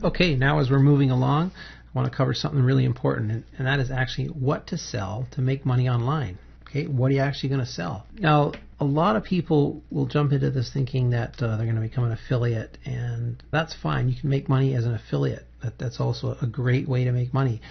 Okay, now as we're moving along, I want to cover something really important, and that is actually what to sell to make money online. Okay, what are you actually going to sell? Now, a lot of people will jump into this thinking that they're going to become an affiliate, and that's fine. You can make money as an affiliate. That's also a great way to make money.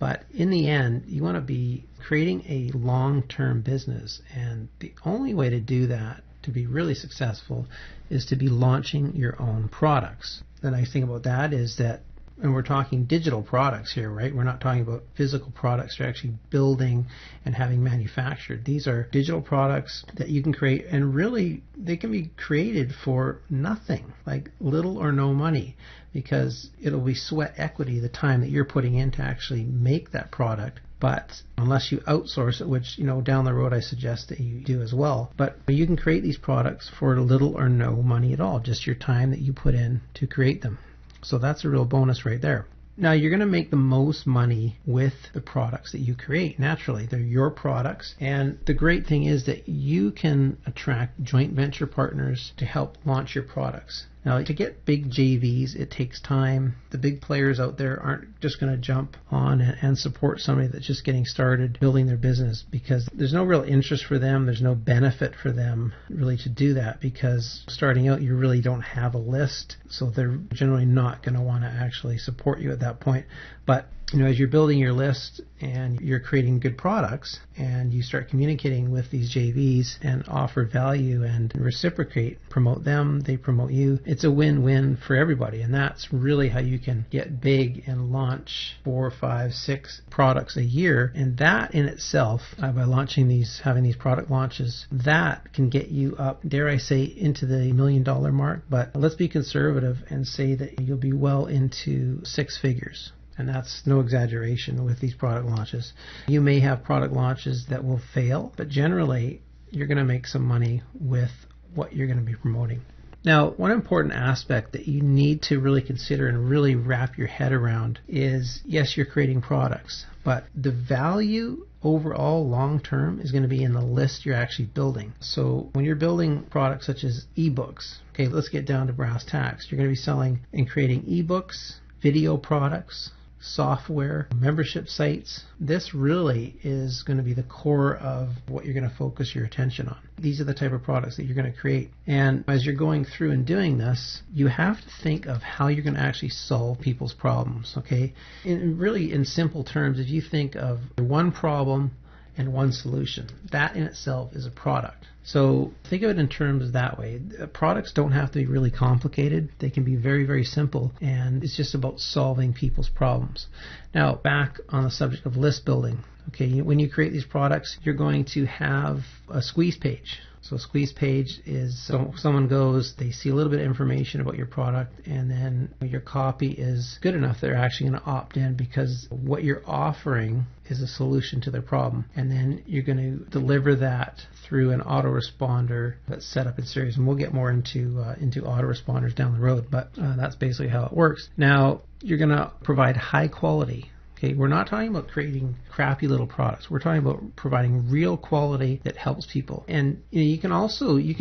But in the end, you want to be creating a long-term business, and the only way to do that, to be really successful, is to be launching your own products. The nice thing about that is that, and we're talking digital products here, right? We're not talking about physical products you're actually building and having manufactured. These are digital products that you can create, and really they can be created for nothing, like little or no money, because it'll be sweat equity, the time that you're putting in to actually make that product. But unless you outsource it, which, down the road I suggest that you do as well. But you can create these products for little or no money at all, just your time that you put in to create them. So that's a real bonus right there. Now, you're going to make the most money with the products that you create. Naturally, they're your products. And the great thing is that you can attract joint venture partners to help launch your products. Now, to get big JVs, it takes time. The big players out there aren't just going to jump on and support somebody that's just getting started building their business, because there's no real interest for them. There's no benefit for them really to do that, because starting out, you really don't have a list. So they're generally not going to want to actually support you at that point. But as you're building your list and you're creating good products and you start communicating with these JVs and offer value and reciprocate, promote them, they promote you, it's a win-win for everybody. And that's really how you can get big and launch 4, 5, 6 products a year. And that in itself, by launching these, having these product launches, that can get you up, dare I say, into the $1 million mark. But let's be conservative and say that you'll be well into 6 figures. And that's no exaggeration with these product launches. You may have product launches that will fail, but generally you're going to make some money with what you're going to be promoting. Now, one important aspect that you need to really consider and really wrap your head around is, yes, you're creating products, but the value overall long term is going to be in the list you're actually building. So when you're building products such as ebooks, okay, let's get down to brass tacks. You're going to be selling and creating ebooks, video products, software, membership sites. This really is going to be the core of what you're going to focus your attention on. These are the type of products that you're going to create. And as you're going through and doing this, you have to think of how you're going to actually solve people's problems, okay? Really, in simple terms, if you think of one problem and one solution, that in itself is a product. So think of it in terms that way. Products don't have to be really complicated. They can be very, very simple, and it's just about solving people's problems. Now, back on the subject of list building. Okay, when you create these products, you're going to have a squeeze page. So a squeeze page is someone goes, they see a little bit of information about your product, and then your copy is good enough, they're actually going to opt in because what you're offering is a solution to their problem. And then you're going to deliver that through an autoresponder that's set up in series. And we'll get more into autoresponders down the road, but that's basically how it works. Now, you're going to provide high quality. Okay, we're not talking about creating crappy little products. We're talking about providing real quality that helps people. And you can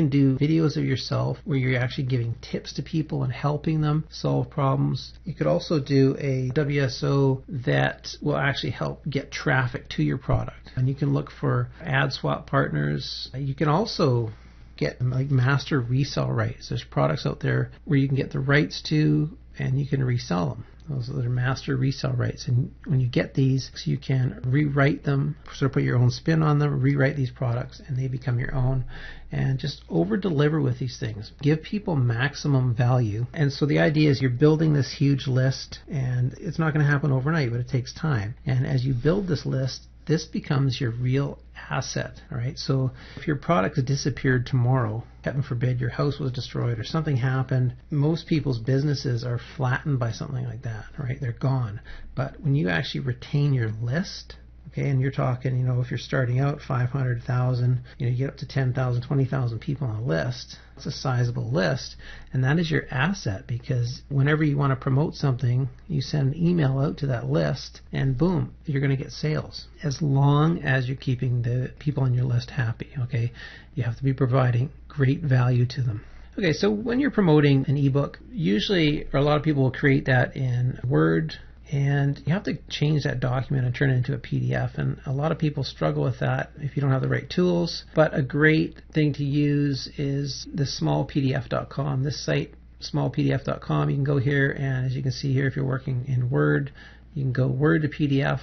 do videos of yourself where you're actually giving tips to people and helping them solve problems. You could also do a WSO that will actually help get traffic to your product. And you can look for ad swap partners. You can also get like master resell rights. There's products out there where you can get the rights to and you can resell them. Those are master resell rights. And when you get these, you can rewrite them, sort of put your own spin on them, rewrite these products, and they become your own. And just over-deliver with these things. Give people maximum value. And so the idea is you're building this huge list, and it's not going to happen overnight, but it takes time. And as you build this list, this becomes your real asset, all right? So if your product disappeared tomorrow, heaven forbid your house was destroyed or something happened, most people's businesses are flattened by something like that, all right? They're gone. But when you actually retain your list, okay, and you're talking, if you're starting out 500,000, you get up to 10,000, 20,000 people on a list. It's a sizable list, and that is your asset, because whenever you want to promote something, you send an email out to that list, and boom, you're going to get sales. As long as you're keeping the people on your list happy, okay? You have to be providing great value to them. Okay, so when you're promoting an ebook, usually a lot of people will create that in Word, and you have to change that document and turn it into a PDF, and a lot of people struggle with that if you don't have the right tools. But a great thing to use is the smallpdf.com. This site, smallpdf.com, you can go here, and as you can see here, if you're working in Word, you can go Word to PDF.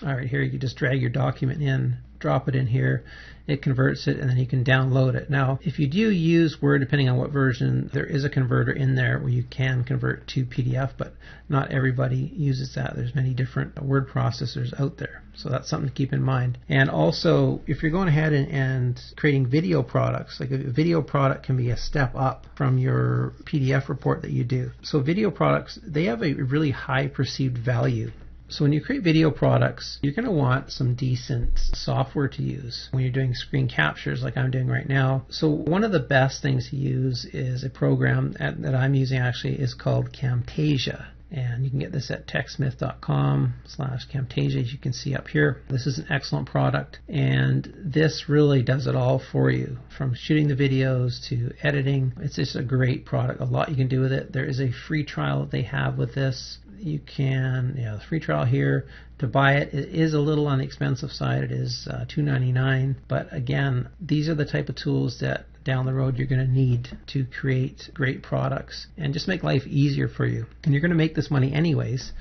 All right, here you just drag your document in, drop it in here, it converts it, and then you can download it. Now, if you do use Word, depending on what version, there is a converter in there where you can convert to PDF, but not everybody uses that. There's many different word processors out there, so that's something to keep in mind. And also, if you're going ahead and creating video products, like a video product can be a step up from your PDF report that you do. So video products, they have a really high perceived value. So when you create video products, you're going to want some decent software to use when you're doing screen captures like I'm doing right now. So one of the best things to use is a program that I'm using actually is called Camtasia. And you can get this at techsmith.com/Camtasia, as you can see up here. This is an excellent product, and this really does it all for you, from shooting the videos to editing. It's just a great product. A lot you can do with it. There is a free trial that they have with this. You can, the free trial here. To buy it, it is a little on the expensive side. It is $2.99. But again, these are the type of tools that down the road you're going to need to create great products and just make life easier for you. And you're going to make this money anyways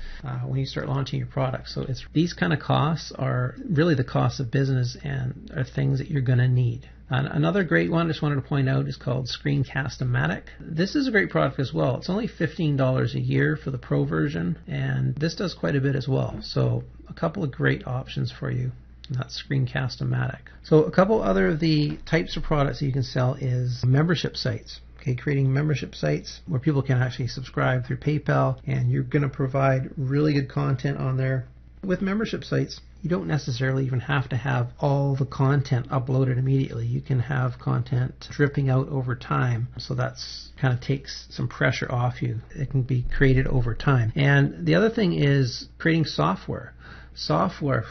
when you start launching your product. So these kind of costs are really the costs of business and are things that you're going to need. Another great one I just wanted to point out is called Screencast-O-Matic. This is a great product as well. It's only $15 a year for the Pro version, and this does quite a bit as well. So a couple of great options for you. That's Screencast-O-Matic. So a couple other of the types of products that you can sell is membership sites. Okay, creating membership sites where people can actually subscribe through PayPal, and you're going to provide really good content on there. With membership sites, you don't necessarily even have to have all the content uploaded immediately. You can have content dripping out over time, so that's kind of takes some pressure off you. It can be created over time. And the other thing is creating software. Software,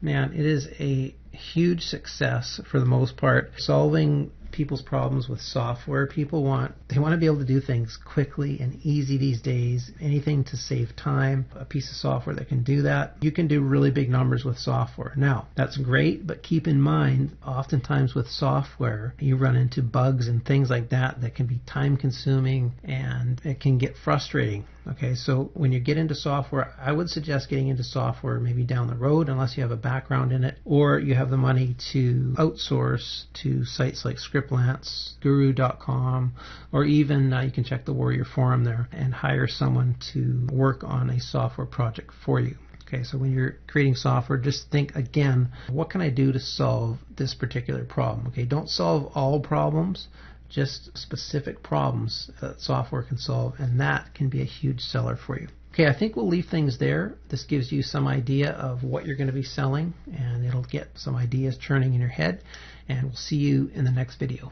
man, it is a huge success for the most part. Solving people's problems with software. People want to be able to do things quickly and easy these days. Anything to save time, a piece of software that can do that. You can do really big numbers with software. Now, that's great, but keep in mind, oftentimes with software, you run into bugs and things like that that can be time consuming and it can get frustrating. Okay, so when you get into software, I would suggest getting into software maybe down the road, unless you have a background in it, or you have the money to outsource to sites like Scriptlance, Guru.com, or even you can check the Warrior Forum there and hire someone to work on a software project for you. Okay, so when you're creating software, just think again, what can I do to solve this particular problem? Okay, don't solve all problems. Just specific problems that software can solve, and that can be a huge seller for you. Okay, I think we'll leave things there. This gives you some idea of what you're going to be selling, and it'll get some ideas churning in your head, and we'll see you in the next video.